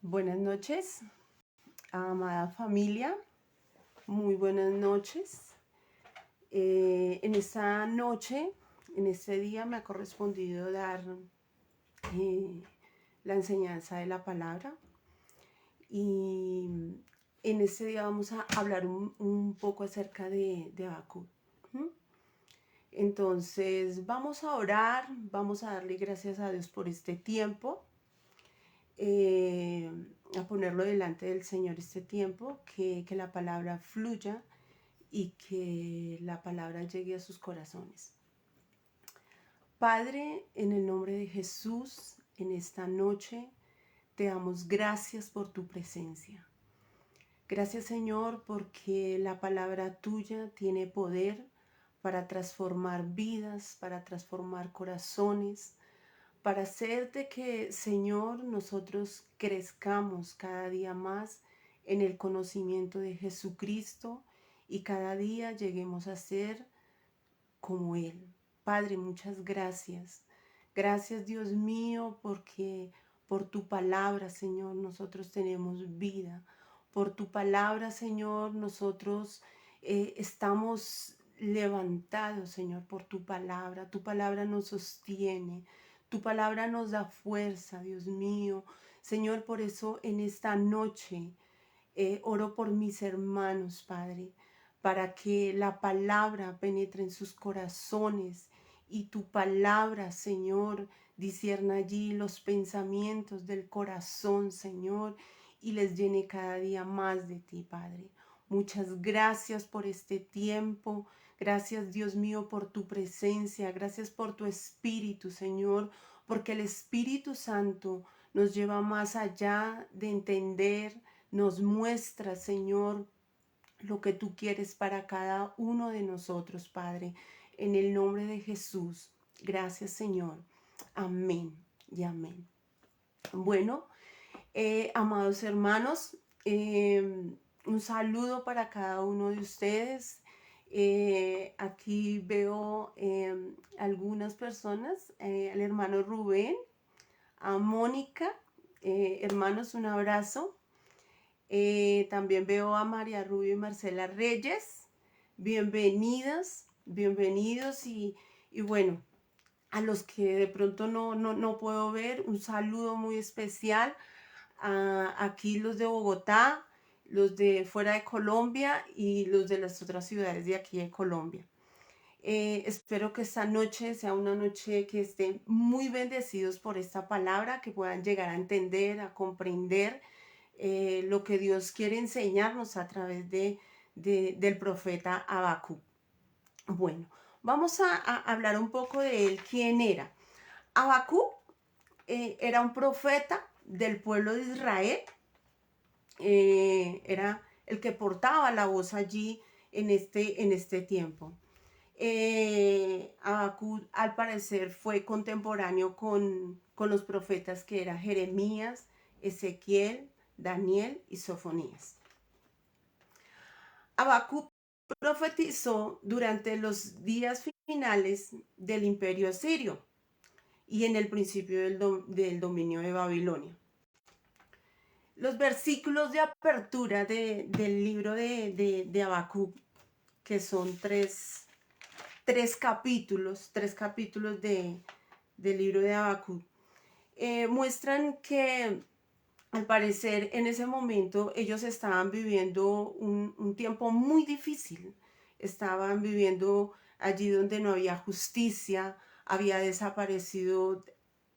Buenas noches, amada familia, muy buenas noches. En esta noche, en este día me ha correspondido dar eh, la enseñanza de la palabra y en este día vamos a hablar un poco acerca de Habacuc. ¿Mm? Entonces vamos a orar, vamos a darle gracias a Dios por este tiempo. eh, a ponerlo delante del Señor este tiempo, que la palabra fluya y que la palabra llegue a sus corazones. Padre, en el nombre de Jesús, en esta noche te damos gracias por tu presencia. Gracias, Señor, porque la palabra tuya tiene poder para transformar vidas, para transformar corazones, para hacerte que, Señor, nosotros crezcamos cada día más en el conocimiento de Jesucristo y cada día lleguemos a ser como Él. Padre, muchas gracias. Gracias, Dios mío, porque por tu palabra, Señor, nosotros tenemos vida. Por tu palabra, Señor, nosotros estamos levantados, Señor, por tu palabra. Tu palabra nos sostiene. Tu palabra nos da fuerza, Dios mío. Señor, por eso en esta noche oro por mis hermanos, Padre, para que la palabra penetre en sus corazones y tu palabra, Señor, discierna allí los pensamientos del corazón, Señor, y les llene cada día más de ti, Padre. Muchas gracias por este tiempo. Gracias, Dios mío, por tu presencia. Gracias por tu Espíritu, Señor, porque el Espíritu Santo nos lleva más allá de entender, nos muestra, Señor, lo que tú quieres para cada uno de nosotros, Padre. En el nombre de Jesús. Gracias, Señor. Amén y amén. Bueno, amados hermanos, un saludo para cada uno de ustedes. Aquí veo algunas personas, al hermano Rubén, a Mónica, hermanos, un abrazo. También veo a María Rubio y Marcela Reyes. Bienvenidas, bienvenidos y bueno, a los que de pronto no puedo ver, un saludo muy especial. Aquí los de Bogotá, los de fuera de Colombia y los de las otras ciudades de aquí de Colombia. Espero que esta noche sea una noche que estén muy bendecidos por esta palabra, que puedan llegar a entender, a comprender lo que Dios quiere enseñarnos a través del profeta Habacuc. Bueno, vamos a hablar un poco de él, quién era. Habacuc era un profeta del pueblo de Israel, era el que portaba la voz allí en este tiempo. Habacuc al parecer fue contemporáneo con los profetas que eran Jeremías, Ezequiel, Daniel y Sofonías. Habacuc profetizó durante los días finales del imperio asirio y en el principio del dominio de Babilonia. Los versículos de apertura del libro de Habacuc, que son tres capítulos del libro de Habacuc, muestran que al parecer en ese momento ellos estaban viviendo un tiempo muy difícil. Estaban viviendo allí donde no había justicia, había desaparecido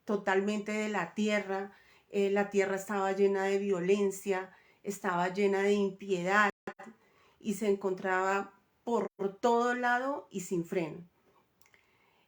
totalmente de la tierra estaba llena de violencia, estaba llena de impiedad y se encontraba por todo lado y sin freno.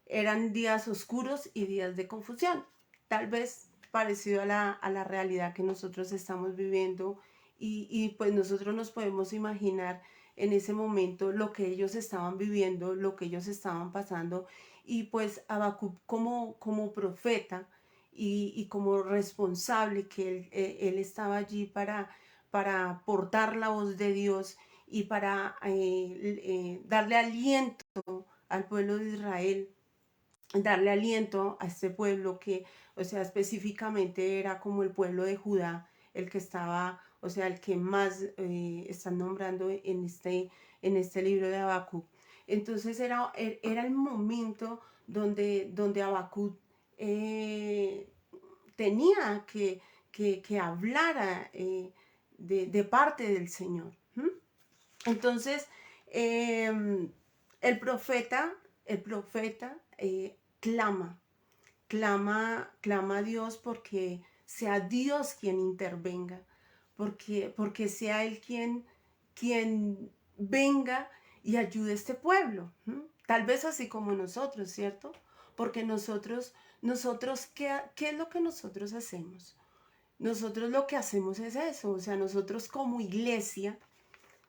Eran días oscuros y días de confusión, tal vez parecido a la realidad que nosotros estamos viviendo y pues nosotros nos podemos imaginar en ese momento lo que ellos estaban viviendo, lo que ellos estaban pasando y pues Habacuc como profeta y como responsable que él estaba allí para portar la voz de Dios y para darle aliento al pueblo de Israel, darle aliento a este pueblo que, o sea, específicamente era como el pueblo de Judá, el que estaba, o sea, el que más están nombrando en este libro de Habacuc. Entonces era el momento donde Habacuc tenía que hablar de parte del Señor. ¿Mm? Entonces, eh, el profeta clama a Dios porque sea Dios quien intervenga, porque sea Él quien venga y ayude a este pueblo. ¿M? Tal vez así como nosotros, ¿cierto? Porque nosotros ¿qué es lo que nosotros hacemos? Nosotros lo que hacemos es eso, o sea, nosotros como iglesia,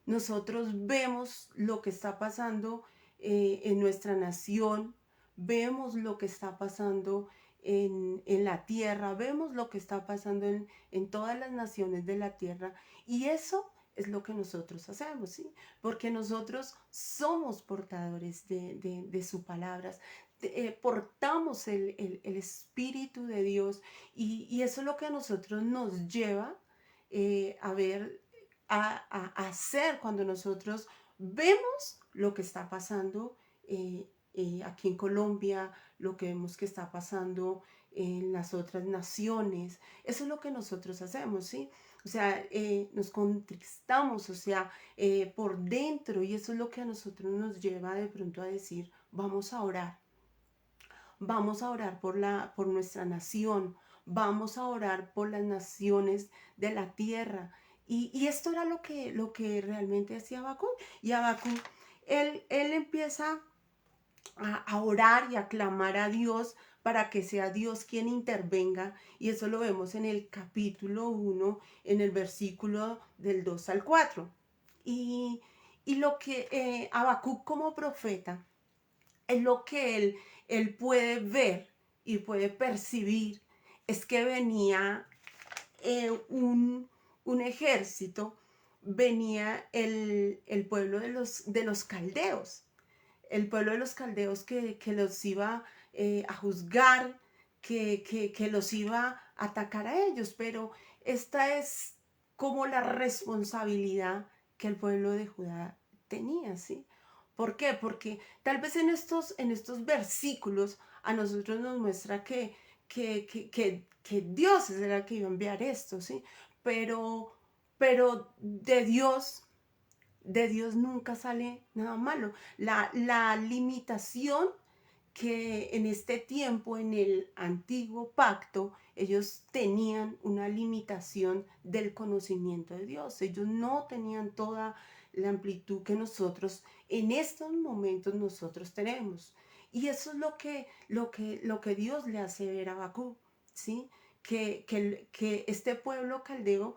nosotros vemos lo que está pasando en nuestra nación, vemos lo que está pasando en la tierra, vemos lo que está pasando en todas las naciones de la tierra y eso es lo que nosotros hacemos, ¿sí? Porque nosotros somos portadores de sus palabras, portamos el Espíritu de Dios y eso es lo que a nosotros nos lleva a ver a hacer cuando nosotros vemos lo que está pasando aquí en Colombia, lo que vemos que está pasando en las otras naciones. Eso es lo que nosotros hacemos, ¿sí? O sea, nos contristamos, o sea, por dentro, y eso es lo que a nosotros nos lleva de pronto a decir, vamos a orar por nuestra nación, vamos a orar por las naciones de la tierra. Y esto era lo que realmente hacía Habacuc. Y Habacuc, él empieza a orar y a clamar a Dios para que sea Dios quien intervenga. Y eso lo vemos en el capítulo 1, en el versículo del 2 al 4. Y, y lo que Habacuc como profeta es lo que él puede ver y puede percibir, es que venía un ejército, venía el pueblo de los caldeos, el pueblo de los caldeos que los iba a juzgar, que los iba a atacar a ellos, pero esta es como la responsabilidad que el pueblo de Judá tenía, ¿sí? ¿Por qué? Porque tal vez en estos versículos a nosotros nos muestra que Dios era el que iba a enviar esto, ¿sí? Pero de Dios nunca sale nada malo. La limitación que en este tiempo, en el antiguo pacto, ellos tenían una limitación del conocimiento de Dios. Ellos no tenían toda la amplitud que nosotros en estos momentos nosotros tenemos. Y eso es lo que Dios le hace ver a Habacuc, ¿sí? Que este pueblo caldeo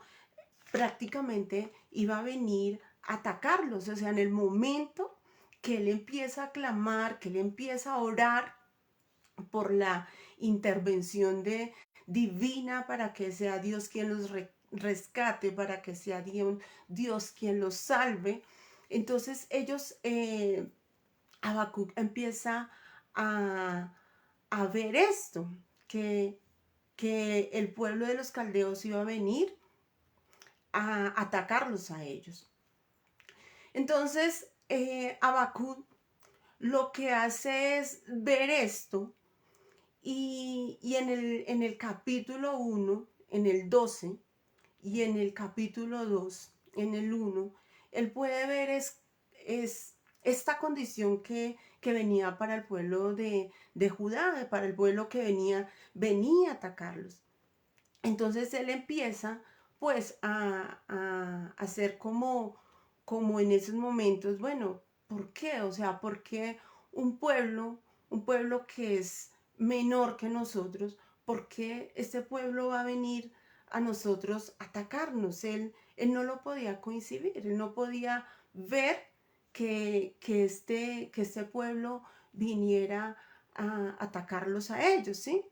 prácticamente iba a venir a atacarlos. O sea, en el momento que él empieza a clamar, que él empieza a orar por la intervención divina para que sea Dios quien los rescate, para que sea Dios quien los salve. Entonces ellos, Habacuc empieza a, a ver esto, que el pueblo de los caldeos iba a venir a atacarlos a ellos. Entonces, Habacuc lo que hace es ver esto y en el capítulo 1, en el 12 y en el capítulo 2, en el 1, él puede ver es esta condición que venía para el pueblo de Judá, para el pueblo que venía a atacarlos. Entonces él empieza pues a hacer como en esos momentos, bueno, ¿por qué? O sea, ¿por qué un pueblo que es menor que nosotros, por qué este pueblo va a venir a nosotros a atacarnos? Él no lo podía coincidir, él no podía ver que este pueblo viniera a atacarlos a ellos, ¿sí?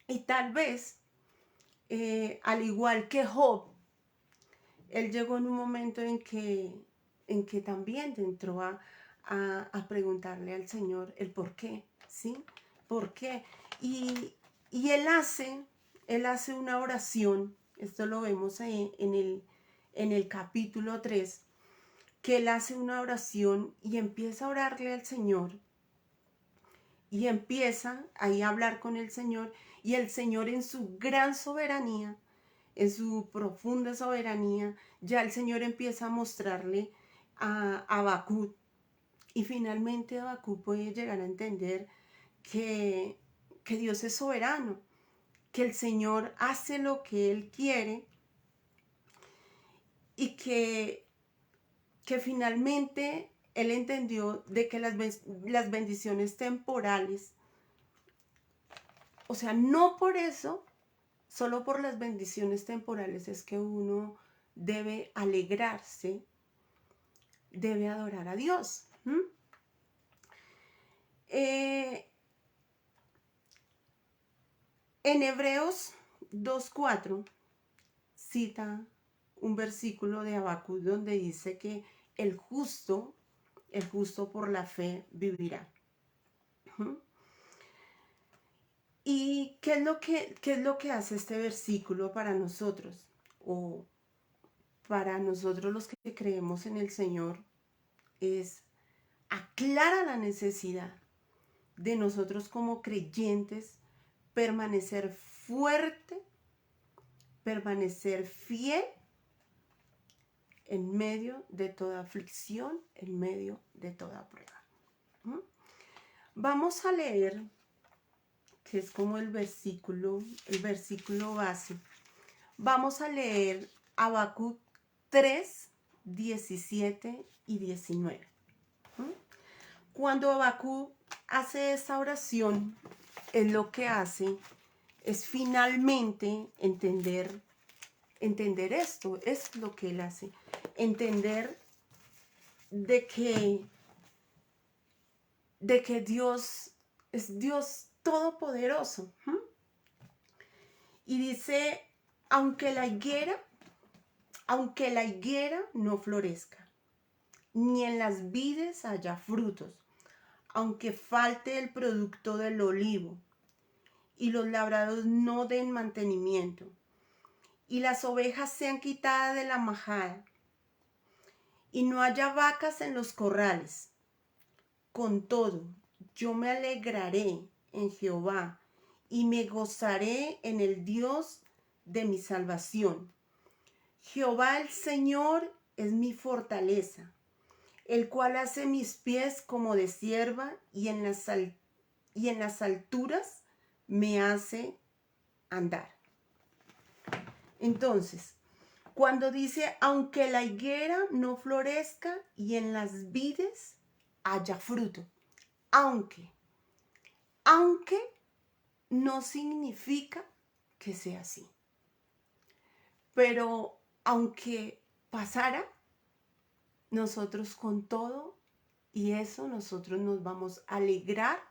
Y tal vez al igual que Job, él llegó en un momento en que también entró a preguntarle al Señor el por qué, ¿sí? ¿Por qué? Y él hace una oración, esto lo vemos en el capítulo 3, que él hace una oración y empieza a orarle al Señor y empieza ahí a hablar con el Señor, y el Señor en su gran soberanía, en su profunda soberanía, ya el Señor empieza a mostrarle a Habacuc, y finalmente Habacuc puede llegar a entender que Dios es soberano, que el Señor hace lo que Él quiere y que finalmente Él entendió de que las bendiciones temporales, o sea, no por eso, solo por las bendiciones temporales es que uno debe alegrarse, debe adorar a Dios. En Hebreos 2:4 cita un versículo de Habacuc donde dice que el justo por la fe vivirá. ¿Y qué es lo que hace este versículo para nosotros? O para nosotros los que creemos en el Señor, es aclara la necesidad de nosotros como creyentes permanecer fuerte, permanecer fiel en medio de toda aflicción, en medio de toda prueba. Vamos a leer, que es como el versículo base. Vamos a leer Habacuc 3, 17 y 19. Cuando Habacuc hace esta oración, él lo que hace es finalmente entender esto, es lo que él hace, entender de que Dios es Dios todopoderoso. Y dice, aunque la higuera no florezca, ni en las vides haya frutos, aunque falte el producto del olivo, y los labrados no den mantenimiento, y las ovejas sean quitadas de la majada, y no haya vacas en los corrales. Con todo, yo me alegraré en Jehová, y me gozaré en el Dios de mi salvación. Jehová el Señor es mi fortaleza, el cual hace mis pies como de cierva, y en las alturas me hace andar. Entonces, cuando dice, aunque la higuera no florezca y en las vides haya fruto, aunque no significa que sea así. Pero aunque pasara, nosotros con todo y eso, nosotros nos vamos a alegrar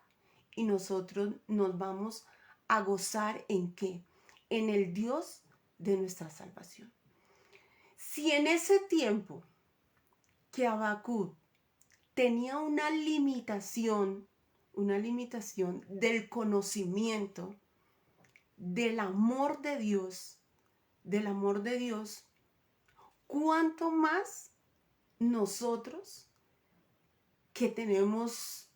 y nosotros nos vamos a gozar ¿en qué? En el Dios de nuestra salvación. Si en ese tiempo que Habacuc tenía una limitación del conocimiento del amor de Dios, ¿cuánto más nosotros que tenemos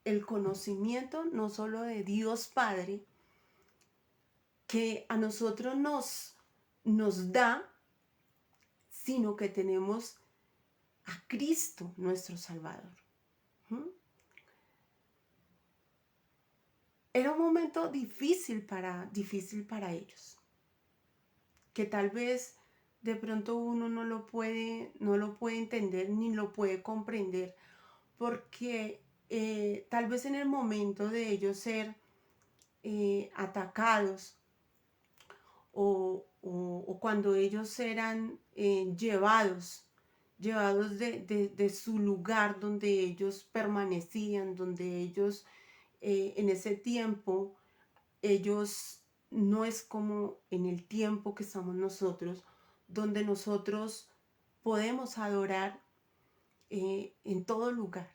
el conocimiento no solo de Dios Padre, que a nosotros nos da, sino que tenemos a Cristo nuestro Salvador? Era un momento difícil para ellos, que tal vez de pronto uno no lo puede entender ni lo puede comprender, porque tal vez en el momento de ellos ser atacados o cuando ellos eran llevados de su lugar donde ellos permanecían, donde ellos en ese tiempo, ellos no es como en el tiempo que estamos nosotros, donde nosotros podemos adorar en todo lugar.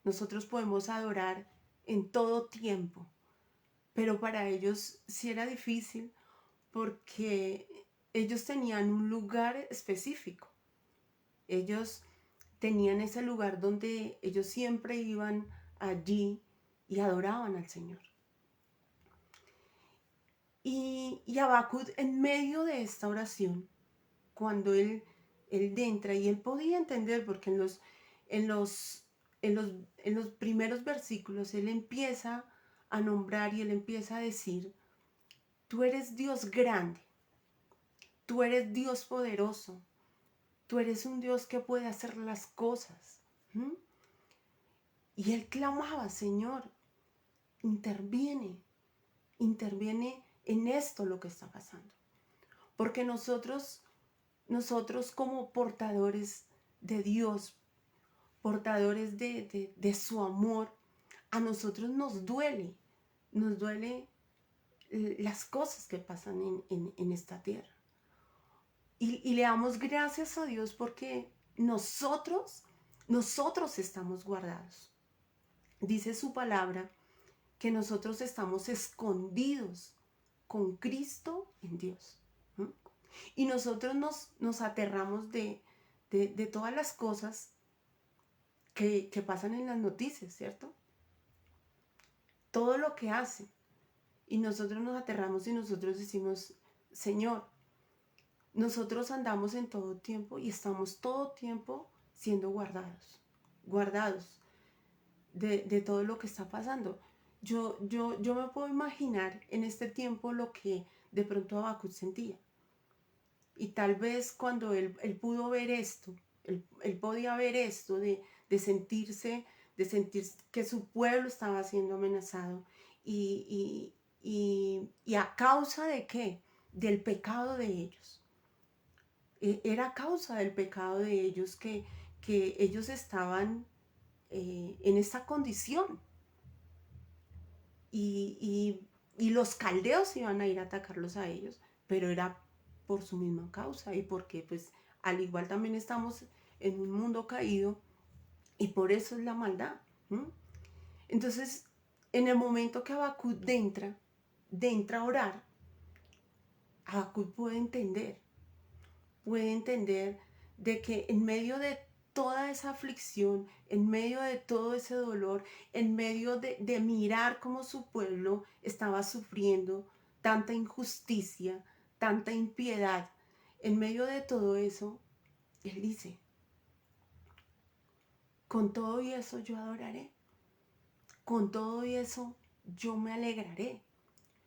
Nosotros podemos adorar en todo tiempo, pero para ellos sí era difícil, porque ellos tenían un lugar específico. Ellos tenían ese lugar donde ellos siempre iban allí y adoraban al Señor. Y Habacuc, en medio de esta oración, cuando él entra, y él podía entender, porque en los primeros versículos él empieza a nombrar y él empieza a decir: tú eres Dios grande, tú eres Dios poderoso, tú eres un Dios que puede hacer las cosas. ¿Mm? Y él clamaba: Señor, interviene, interviene en esto lo que está pasando. Porque nosotros como portadores de Dios, portadores de su amor, a nosotros nos duele las cosas que pasan en esta tierra. Y le damos gracias a Dios porque nosotros estamos guardados. Dice su palabra que nosotros estamos escondidos con Cristo en Dios. ¿Mm? Y nosotros nos aterramos de todas las cosas que pasan en las noticias, ¿cierto? Todo lo que hacen. Y nosotros nos aterramos y nosotros decimos: Señor, nosotros andamos en todo tiempo y estamos todo tiempo siendo guardados de todo lo que está pasando. Yo me puedo imaginar en este tiempo lo que de pronto Habacuc sentía. Y tal vez cuando él pudo ver esto, él podía ver esto de sentir que su pueblo estaba siendo amenazado. Y a causa de qué? Del pecado de ellos. Era a causa del pecado de ellos que ellos estaban en esta condición. Y los caldeos iban a ir a atacarlos a ellos, pero era por su misma causa y porque pues al igual también estamos en un mundo caído y por eso es la maldad. ¿Mm? Entonces, en el momento que Habacuc entra a orar, Habacuc puede entender de que en medio de toda esa aflicción, en medio de todo ese dolor, en medio de mirar cómo su pueblo estaba sufriendo tanta injusticia, tanta impiedad, en medio de todo eso, él dice: con todo y eso yo adoraré, con todo y eso yo me alegraré,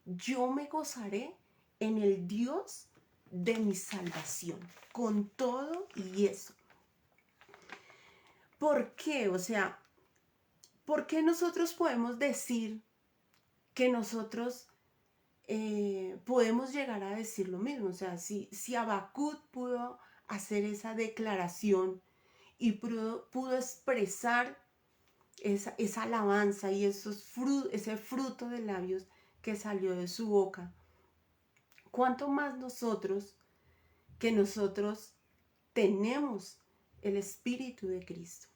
yo me gozaré en el Dios de mi salvación, con todo y eso. ¿Por qué? O sea, ¿por qué nosotros podemos decir que nosotros podemos llegar a decir lo mismo? O sea, si Habacuc pudo hacer esa declaración y pudo expresar esa alabanza y ese fruto de labios que salió de su boca, ¿cuánto más nosotros, que nosotros tenemos el Espíritu de Cristo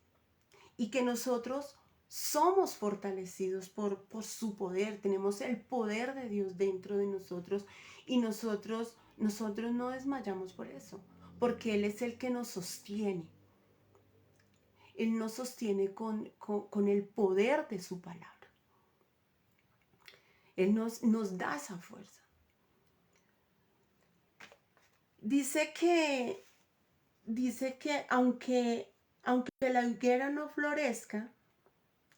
y que nosotros somos fortalecidos por su poder, tenemos el poder de Dios dentro de nosotros y nosotros no desmayamos por eso, porque Él es el que nos sostiene. Él nos sostiene con el poder de su palabra. Él nos da esa fuerza. Dice que aunque la higuera no florezca,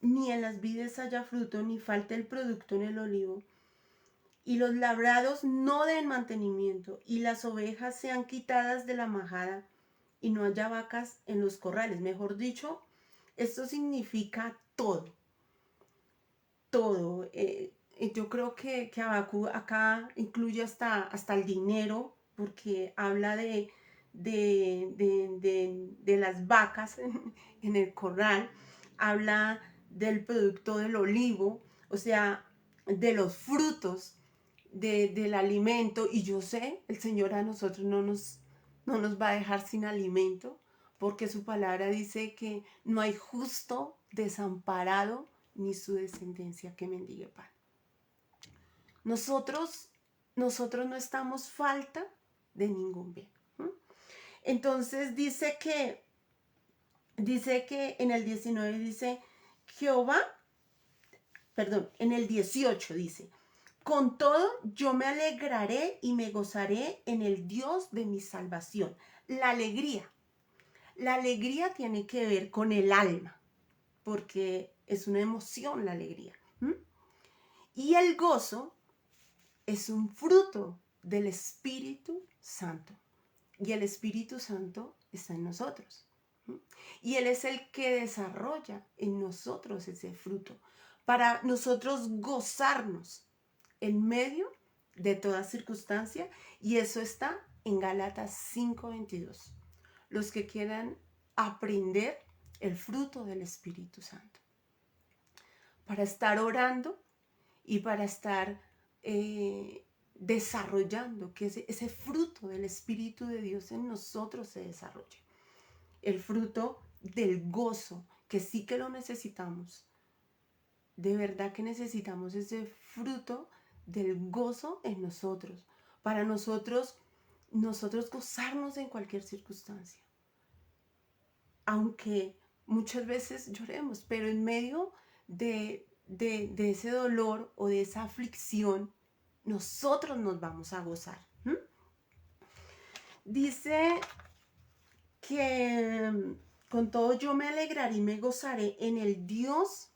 ni en las vides haya fruto, ni falte el producto en el olivo, y los labrados no den mantenimiento, y las ovejas sean quitadas de la majada, y no haya vacas en los corrales. Mejor dicho, esto significa todo. Todo. Yo creo que Habacuc acá incluye hasta el dinero, porque habla de las vacas en el corral, habla del producto del olivo, o sea, de los frutos del alimento. Y yo sé, el Señor a nosotros no nos va a dejar sin alimento, porque su palabra dice que no hay justo desamparado ni su descendencia que mendigue pan. Nosotros nosotros no estamos falta de ningún bien. Entonces dice que en el 19 dice, Jehová, perdón, en el 18 dice, con todo yo me alegraré y me gozaré en el Dios de mi salvación. La alegría tiene que ver con el alma, porque es una emoción la alegría. Y el gozo es un fruto del Espíritu Santo. Y el Espíritu Santo está en nosotros. Y Él es el que desarrolla en nosotros ese fruto para nosotros gozarnos en medio de toda circunstancia. Y eso está en Gálatas 5:22. Los que quieran aprender el fruto del Espíritu Santo. Para estar orando y para estar desarrollando, que ese fruto del Espíritu de Dios en nosotros se desarrolle. El fruto del gozo, que sí que lo necesitamos. De verdad que necesitamos ese fruto del gozo en nosotros, para nosotros gozarnos en cualquier circunstancia. Aunque muchas veces lloremos, pero en medio de ese dolor o de esa aflicción, nosotros nos vamos a gozar. Dice que con todo yo me alegraré y me gozaré en el Dios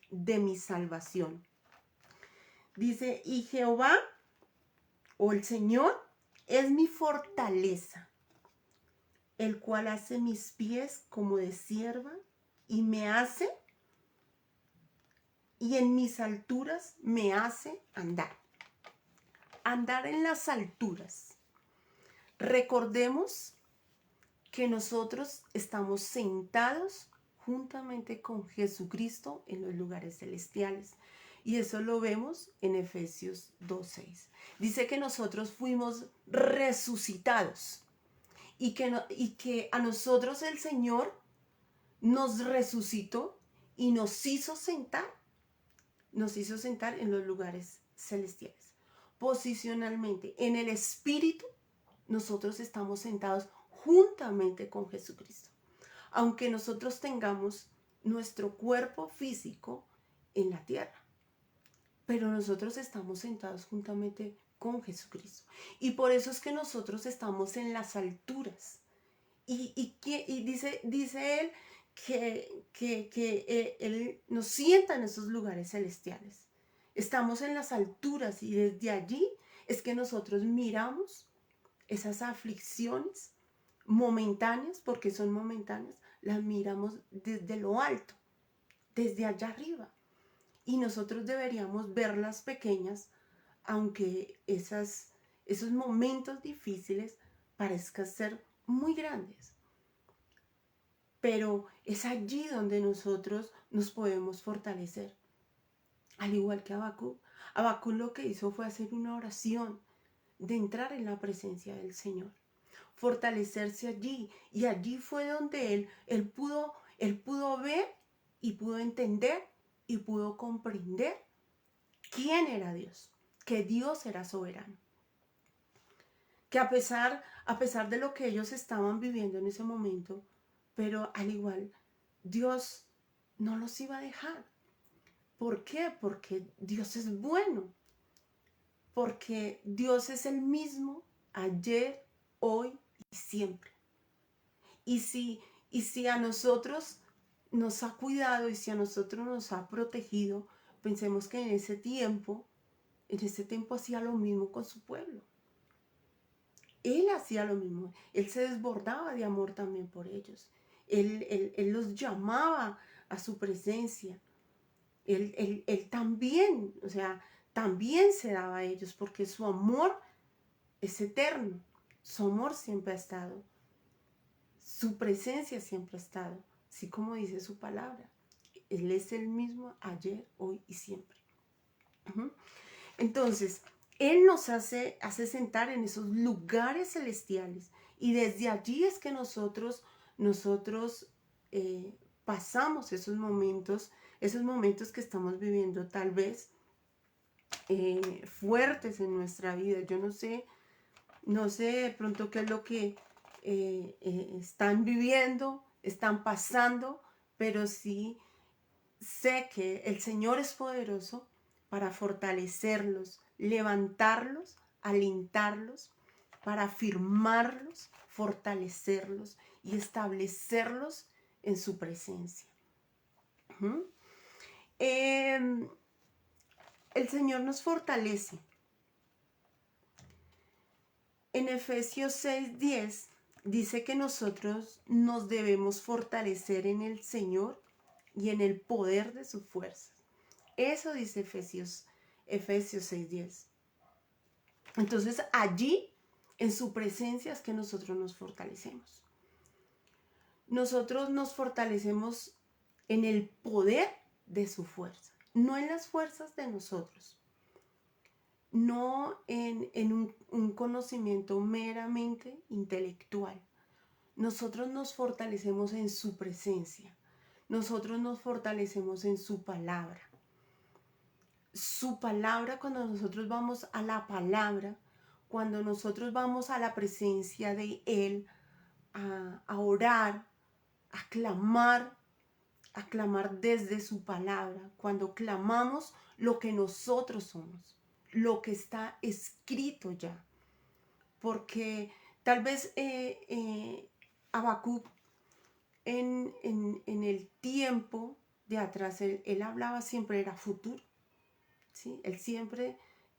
de mi salvación. Dice, y Jehová o el Señor es mi fortaleza, el cual hace mis pies como de sierva y me hace, y en mis alturas me hace andar. Andar en las alturas. Recordemos que nosotros estamos sentados juntamente con Jesucristo en los lugares celestiales. Y eso lo vemos en Efesios 2:6. Dice que nosotros fuimos resucitados y que a nosotros el Señor nos resucitó y nos hizo sentar en los lugares celestiales. Posicionalmente, en el Espíritu, nosotros estamos sentados juntamente con Jesucristo. Aunque nosotros tengamos nuestro cuerpo físico en la tierra, pero nosotros estamos sentados juntamente con Jesucristo. Y por eso es que nosotros estamos en las alturas. Y dice Él que Él nos sienta en esos lugares celestiales. Estamos en las alturas y desde allí es que nosotros miramos esas aflicciones momentáneas, porque son momentáneas, las miramos desde lo alto, desde allá arriba. Y nosotros deberíamos verlas pequeñas, aunque esos momentos difíciles parezcan ser muy grandes. Pero es allí donde nosotros nos podemos fortalecer. Al igual que Habacuc. Habacuc lo que hizo fue hacer una oración de entrar en la presencia del Señor, fortalecerse allí. Y allí fue donde él pudo ver y pudo entender y pudo comprender quién era Dios, que Dios era soberano. Que a pesar de lo que ellos estaban viviendo en ese momento, pero al igual, Dios no los iba a dejar. ¿Por qué? Porque Dios es bueno. Porque Dios es el mismo ayer, hoy y siempre. Y si a nosotros nos ha cuidado y si a nosotros nos ha protegido, pensemos que en ese tiempo hacía lo mismo con su pueblo. Él hacía lo mismo. Él se desbordaba de amor también por ellos. Él los llamaba a su presencia. Él también, también se daba a ellos porque su amor es eterno. Su amor siempre ha estado. Su presencia siempre ha estado. Así como dice su palabra. Él es el mismo ayer, hoy y siempre. Entonces, Él nos hace sentar en esos lugares celestiales. Y desde allí es que nosotros pasamos esos momentos que estamos viviendo tal vez fuertes en nuestra vida. Yo no sé de pronto qué es lo que están viviendo, están pasando, pero sí sé que el Señor es poderoso para fortalecerlos, levantarlos, alentarlos, para afirmarlos, fortalecerlos y establecerlos en su presencia. ¿Mm? El Señor nos fortalece. En Efesios 6:10 dice que nosotros nos debemos fortalecer en el Señor y en el poder de sus fuerzas. Eso dice Efesios 6:10. Entonces allí, en su presencia, es que nosotros nos fortalecemos. Nosotros nos fortalecemos en el poder de su fuerza, no en las fuerzas de nosotros, no en un conocimiento meramente intelectual. Nosotros nos fortalecemos en su presencia, nosotros nos fortalecemos en su palabra. Su palabra, cuando nosotros vamos a la palabra, cuando nosotros vamos a la presencia de Él, a orar, a clamar desde su palabra, cuando clamamos lo que nosotros somos, lo que está escrito ya. Porque tal vez Habacuc en el tiempo de atrás, él hablaba siempre, era futuro. ¿Sí? Él siempre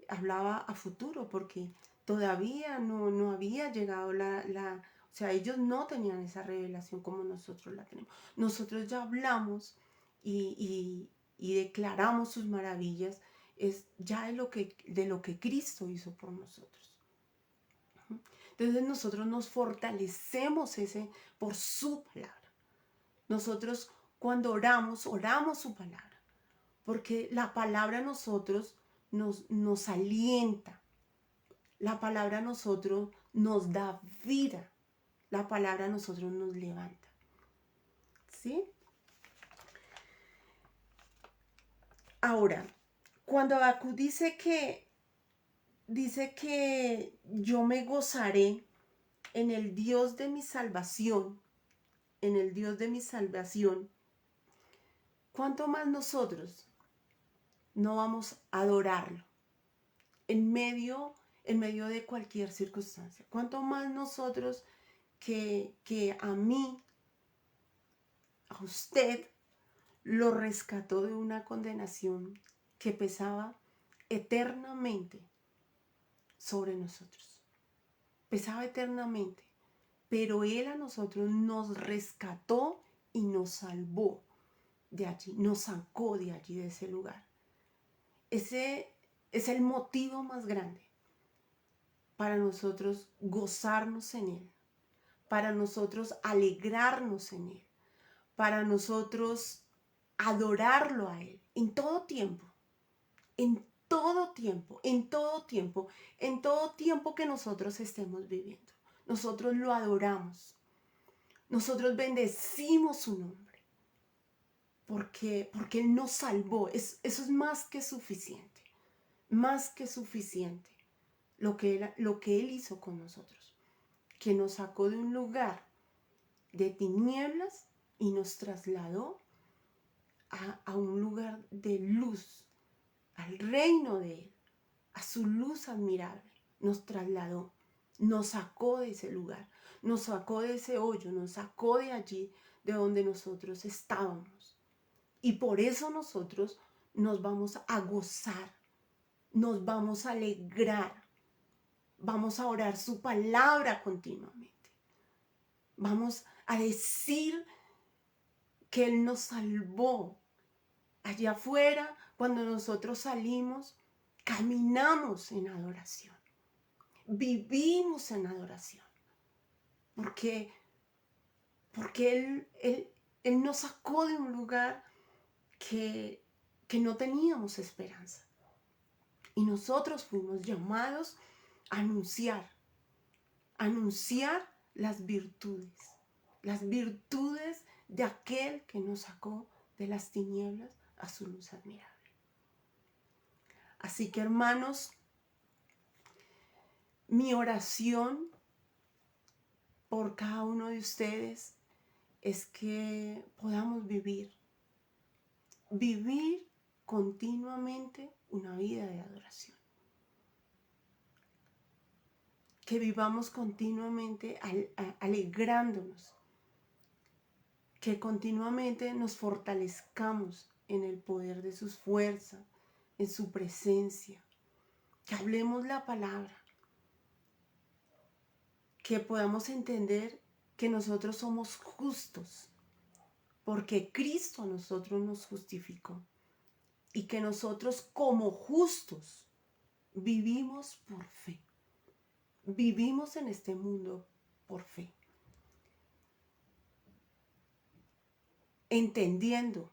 hablaba a futuro porque todavía no había llegado o sea, ellos no tenían esa revelación como nosotros la tenemos. Nosotros ya hablamos y declaramos sus maravillas, es ya de lo que Cristo hizo por nosotros. Entonces nosotros nos fortalecemos por su palabra. Nosotros cuando oramos su palabra. Porque la palabra a nosotros nos alienta. La palabra a nosotros nos da vida. La palabra a nosotros nos levanta. ¿Sí? Ahora, cuando Habacuc dice que yo me gozaré en el Dios de mi salvación, en el Dios de mi salvación, ¿cuánto más nosotros no vamos a adorarlo en medio de cualquier circunstancia? ¿Cuánto más nosotros que a mí, a usted, lo rescató de una condenación que pesaba eternamente sobre nosotros? Pesaba eternamente, pero Él a nosotros nos rescató y nos salvó de allí, nos sacó de allí, de ese lugar. Ese es el motivo más grande para nosotros gozarnos en Él, para nosotros alegrarnos en Él, para nosotros adorarlo a Él en todo tiempo, en todo tiempo, en todo tiempo, en todo tiempo que nosotros estemos viviendo. Nosotros lo adoramos, nosotros bendecimos su nombre, porque Él nos salvó. Eso es más que suficiente, lo que Él hizo con nosotros, que nos sacó de un lugar de tinieblas y nos trasladó a un lugar de luz, al reino de Él, a su luz admirable. Nos trasladó, nos sacó de ese lugar, nos sacó de ese hoyo, nos sacó de allí, de donde nosotros estábamos. Y por eso nosotros nos vamos a gozar, nos vamos a alegrar, vamos a orar su palabra continuamente. Vamos a decir que Él nos salvó. Allá afuera, cuando nosotros salimos, caminamos en adoración. Vivimos en adoración. Porque Él nos sacó de un lugar que no teníamos esperanza. Y nosotros fuimos llamados a anunciar las virtudes de aquel que nos sacó de las tinieblas a su luz admirable. Así que, hermanos, mi oración por cada uno de ustedes es que podamos vivir continuamente una vida de adoración. Que vivamos continuamente alegrándonos. Que continuamente nos fortalezcamos en el poder de sus fuerzas, en su presencia. Que hablemos la palabra. Que podamos entender que nosotros somos justos, porque Cristo a nosotros nos justificó. Y que nosotros como justos vivimos por fe. Vivimos en este mundo por fe. Entendiendo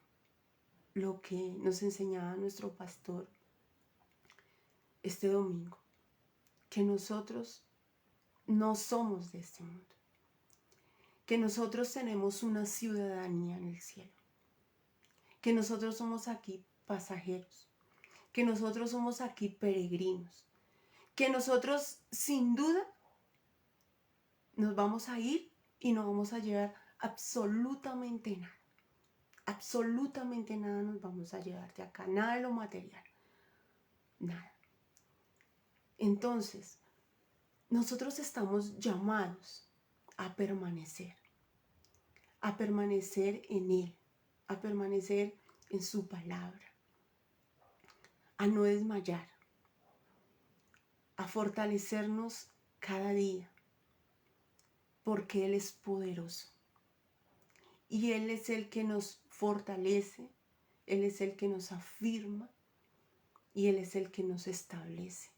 lo que nos enseñaba nuestro pastor este domingo. Que nosotros no somos de este mundo. Que nosotros tenemos una ciudadanía en el cielo. Que nosotros somos aquí pasajeros. Que nosotros somos aquí peregrinos. Que nosotros sin duda nos vamos a ir y no vamos a llevar absolutamente nada. Absolutamente nada nos vamos a llevar de acá. Nada de lo material. Nada. Entonces, nosotros estamos llamados a permanecer en Él, a permanecer en su palabra, a no desmayar, a fortalecernos cada día, porque Él es poderoso. Y Él es el que nos fortalece, Él es el que nos afirma y Él es el que nos establece.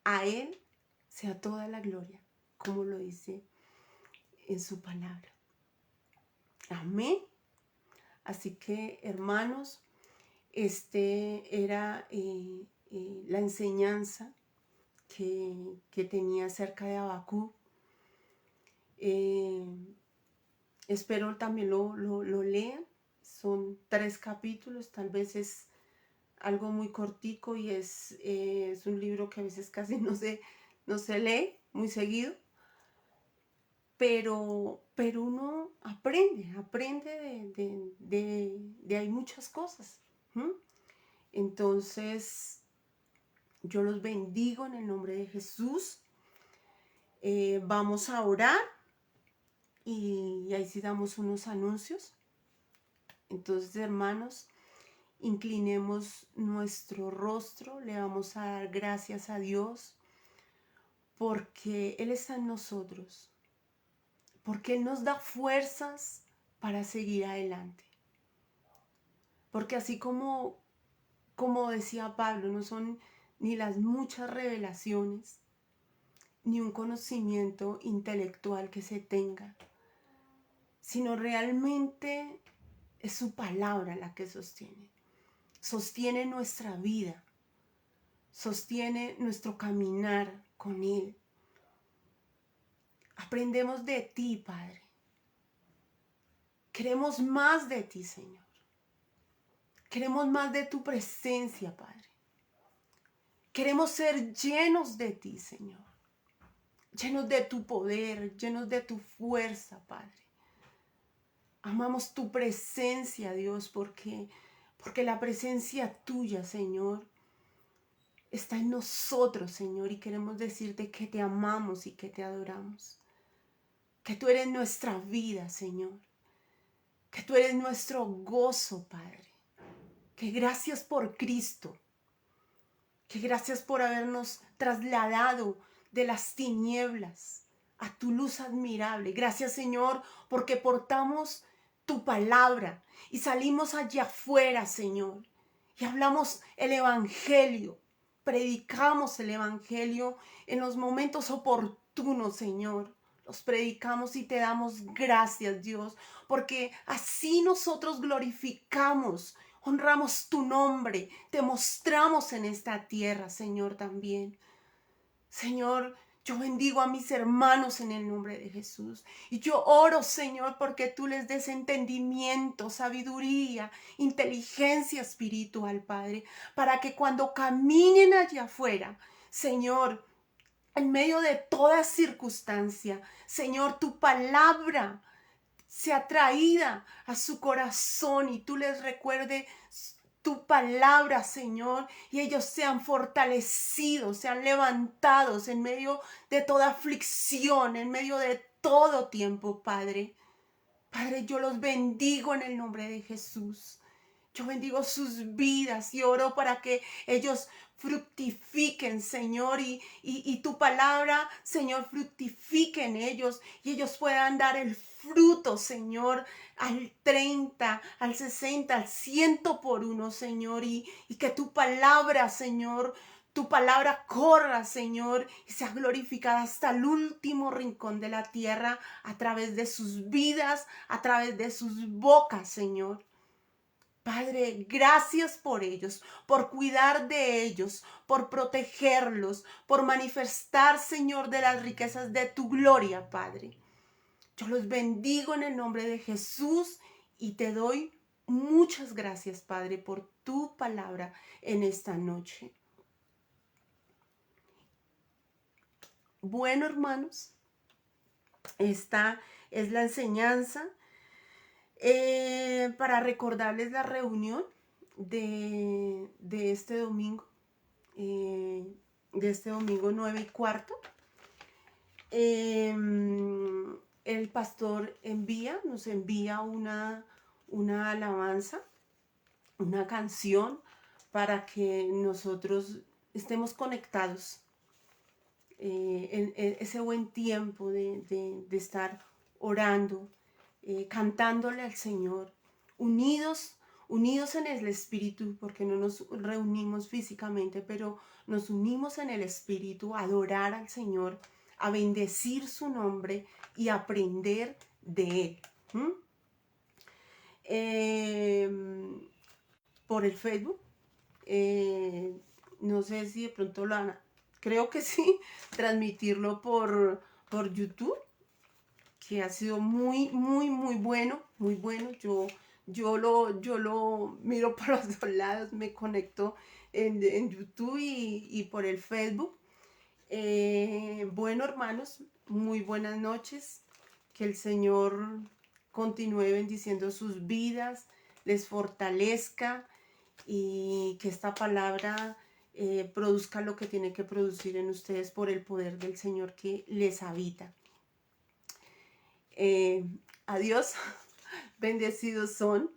A Él sea toda la gloria, como lo dice en su palabra. Amén. Así que, hermanos, era la enseñanza que tenía acerca de Habacuc. Espero también lo lean. Son 3 capítulos, tal vez es algo muy cortico y es un libro que a veces casi no se lee muy seguido. Pero uno aprende de hay muchas cosas. Entonces, yo los bendigo en el nombre de Jesús. Vamos a orar y ahí sí damos unos anuncios. Entonces, hermanos, inclinemos nuestro rostro, le vamos a dar gracias a Dios porque Él está en nosotros. Porque Él nos da fuerzas para seguir adelante. Porque así como decía Pablo, no son ni las muchas revelaciones, ni un conocimiento intelectual que se tenga, sino realmente es su palabra la que sostiene. Sostiene nuestra vida, sostiene nuestro caminar con Él. Aprendemos de ti, Padre. Queremos más de ti, Señor. Queremos más de tu presencia, Padre. Queremos ser llenos de ti, Señor. Llenos de tu poder, llenos de tu fuerza, Padre. Amamos tu presencia, Dios, porque la presencia tuya, Señor, está en nosotros, Señor, y queremos decirte que te amamos y que te adoramos. Que tú eres nuestra vida, Señor. Que tú eres nuestro gozo, Padre. Que gracias por Cristo. Que gracias por habernos trasladado de las tinieblas a tu luz admirable. Gracias, Señor, porque portamos tu palabra y salimos allá afuera, Señor, y hablamos el evangelio. Predicamos el evangelio en los momentos oportunos, Señor. Los predicamos y te damos gracias, Dios, porque así nosotros glorificamos, honramos tu nombre, te mostramos en esta tierra, Señor, también. Señor, Yo bendigo a mis hermanos en el nombre de Jesús. Y yo oro, Señor, porque tú les des entendimiento, sabiduría, inteligencia espiritual, Padre, para que cuando caminen allá afuera, Señor, en medio de toda circunstancia, Señor, tu palabra sea traída a su corazón y tú les recuerdes tu palabra, Señor, y ellos sean fortalecidos, sean levantados en medio de toda aflicción, en medio de todo tiempo, Padre. Padre, yo los bendigo en el nombre de Jesús. Yo bendigo sus vidas y oro para que ellos fructifiquen, Señor, y tu palabra, Señor, fructifique en ellos y ellos puedan dar el fruto, Señor, al 30, al 60, al 100 por uno, Señor, y que tu palabra, Señor, tu palabra corra, Señor, y sea glorificada hasta el último rincón de la tierra a través de sus vidas, a través de sus bocas, Señor. Padre, gracias por ellos, por cuidar de ellos, por protegerlos, por manifestar, Señor, de las riquezas de tu gloria, Padre. Yo los bendigo en el nombre de Jesús y te doy muchas gracias, Padre, por tu palabra en esta noche. Bueno, hermanos, esta es la enseñanza para recordarles la reunión de este domingo, de este domingo 9:15. El pastor nos envía una alabanza, una canción para que nosotros estemos conectados en ese buen tiempo de estar orando, cantándole al Señor, unidos en el Espíritu, porque no nos reunimos físicamente, pero nos unimos en el Espíritu a adorar al Señor, a bendecir su nombre y a aprender de Él. Por el Facebook, no sé si de pronto lo van, creo que sí, transmitirlo por YouTube, que ha sido muy, muy, muy bueno, muy bueno. Yo lo miro por los dos lados, me conecto en YouTube y por el Facebook. Bueno, hermanos, muy buenas noches. Que el Señor continúe bendiciendo sus vidas, les fortalezca y que esta palabra produzca lo que tiene que producir en ustedes por el poder del Señor que les habita. Adiós, bendecidos son.